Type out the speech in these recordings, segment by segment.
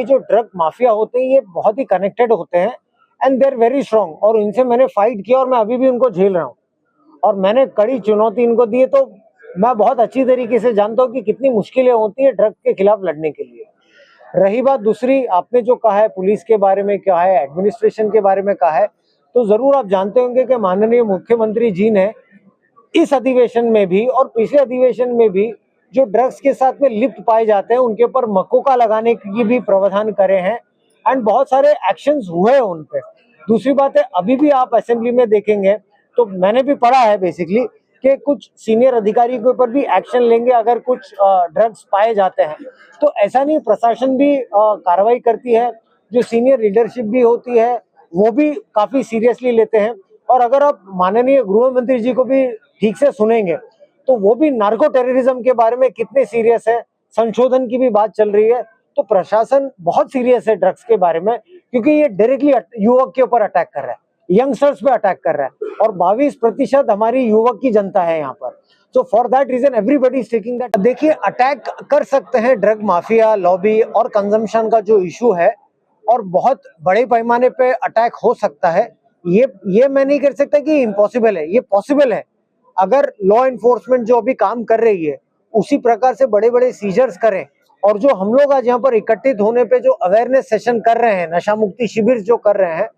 ये जो drug mafia होते हैं ये बहुत ही कनेक्टेड होते हैं and they are very strong, और इनसे मैंने फाइट किया और मैं अभी भी उनको झेल रहा हूँ और मैंने कड़ी चुनौती इनको दी है। तो मैं बहुत अच्छी तरीके से जानता हूँ कि कितनी मुश्किलें होती है ड्रग के खिलाफ लड़ने के लिए। रही बात दूसरी, आपने जो कहा है पुलिस के बारे में, क्या है एडमिनिस्ट्रेशन के बारे में कहा है, तो जरूर आप जानते होंगे कि माननीय मुख्यमंत्री जी ने इस अधिवेशन में भी और पिछले अधिवेशन में भी जो ड्रग्स के साथ में लिप्त पाए जाते हैं उनके ऊपर मकोका लगाने की भी प्रावधान करे हैं एंड बहुत सारे एक्शंस हुए हैं उन पे। दूसरी बात है, अभी भी आप असेंबली में देखेंगे तो मैंने भी पढ़ा है बेसिकली कि कुछ सीनियर अधिकारी के ऊपर भी एक्शन लेंगे अगर कुछ ड्रग्स पाए जाते हैं। तो ऐसा नहीं, प्रशासन भी कार्रवाई करती है, जो सीनियर लीडरशिप भी होती है वो भी काफी सीरियसली लेते हैं। और अगर आप माननीय गृह मंत्री जी को भी ठीक से सुनेंगे तो वो भी नार्को टेररिज्म के बारे में कितने सीरियस है, संशोधन की भी बात चल रही है। तो प्रशासन बहुत सीरियस है ड्रग्स के बारे में, क्योंकि ये डायरेक्टली युवक के ऊपर अटैक कर रहा है, यंगस्टर्स पे अटैक कर रहा है और 22% हमारी युवक की जनता है यहाँ पर। तो for that reason everybody is taking that. देखिए, अटैक कर सकते हैं ड्रग माफिया, लॉबी और कंजम्पशन का जो इशू है, और बहुत बड़े पैमाने पे अटैक हो सकता है। ये मैं नहीं कर सकता कि इम्पॉसिबल है, ये पॉसिबल है। अगर लॉ एनफोर्समेंट जो अभी काम कर रही है उसी प्रकार से बड़े बड़े सीजर्स करें, और जो हम लोग आज यहाँ पर इकट्ठित होने पे जो अवेयरनेस सेशन कर रहे हैं, नशा मुक्ति शिविर जो कर रहे हैं,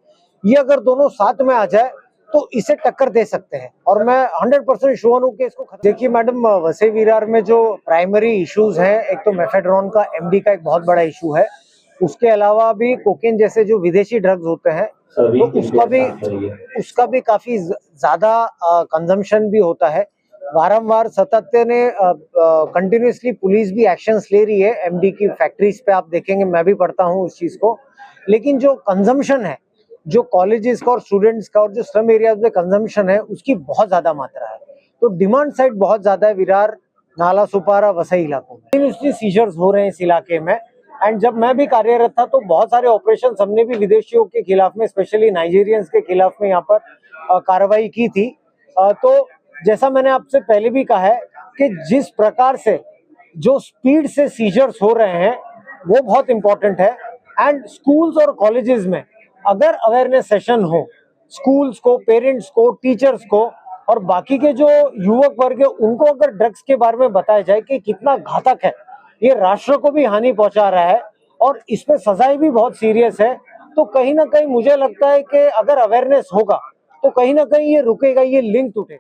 ये अगर दोनों साथ में आ जाए तो इसे टक्कर दे सकते हैं। और मैं 100% श्योर हूँ कि इसको देखिए मैडम, वसई विरार में जो प्राइमरी इश्यूज हैं, एक तो मेफेड्रोन का एमडी का एक बहुत बड़ा इशू है, उसके अलावा भी कोकेन जैसे जो विदेशी ड्रग्स होते हैं तो उसका भी काफी ज्यादा कंजम्पशन भी होता है। वारंवार सातत्य ने कंटिन्यूसली पुलिस भी एक्शंस ले रही है एमडी की फैक्ट्रीज पे, आप देखेंगे, मैं भी पढ़ता हूँ उस चीज को। लेकिन जो कंजम्पशन है, जो कॉलेजेस का और स्टूडेंट्स का और जो स्लम एरियाज में कंजम्पशन है, उसकी बहुत ज्यादा मात्रा है। तो डिमांड साइड बहुत ज्यादा है विरार, नाला सुपारा, वसई इलाकों में। कंटिन्यूसली सीजर्स हो रहे हैं इस इलाके में। एंड जब मैं भी कार्यरत था तो बहुत सारे ऑपरेशन हमने भी विदेशियों के खिलाफ में, स्पेशली नाइजीरियंस के खिलाफ में यहाँ पर कार्रवाई की थी। तो जैसा मैंने आपसे पहले भी कहा है कि जिस प्रकार से जो स्पीड से सीजर्स हो रहे हैं वो बहुत इंपॉर्टेंट है। एंड स्कूल्स और कॉलेजेस में अगर अवेयरनेस सेशन हो, स्कूल्स को, पेरेंट्स को, टीचर्स को और बाकी के जो युवक वर्ग है उनको अगर ड्रग्स के बारे में बताया जाए कि कितना घातक है, ये राष्ट्र को भी हानि पहुंचा रहा है और इसमें सजाएं भी बहुत सीरियस है, तो कहीं ना कहीं मुझे लगता है कि अगर अवेयरनेस होगा तो कहीं ना कहीं ये रुकेगा, ये लिंक टूटेगा।